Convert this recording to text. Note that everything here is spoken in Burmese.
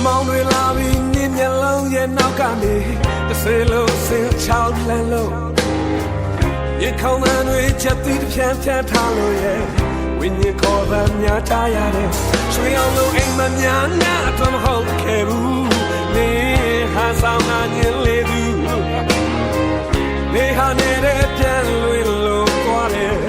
မောင်တွေလာပြီးနင်းမျက်လုံးရဲ့နောက်ကနေတစ်စင်းလုံးစင်ချောင်းလန်းလို့ရေခေါင်းမှန်တွေချက်သီးတစ်ဖြန်းဖြန်းထားလို့ရဲ့ဝိညာဉ်ခေါ်သံများထားရတဲ့ရွှေအောင်လုံးအိမ်မများငါတော့မဟုတ်ခဲ့ဘူးနေဟာဆောင်ငါညင်လေသူနေဟာနေတဲ့ပြန်လွင်လို့သွားတယ်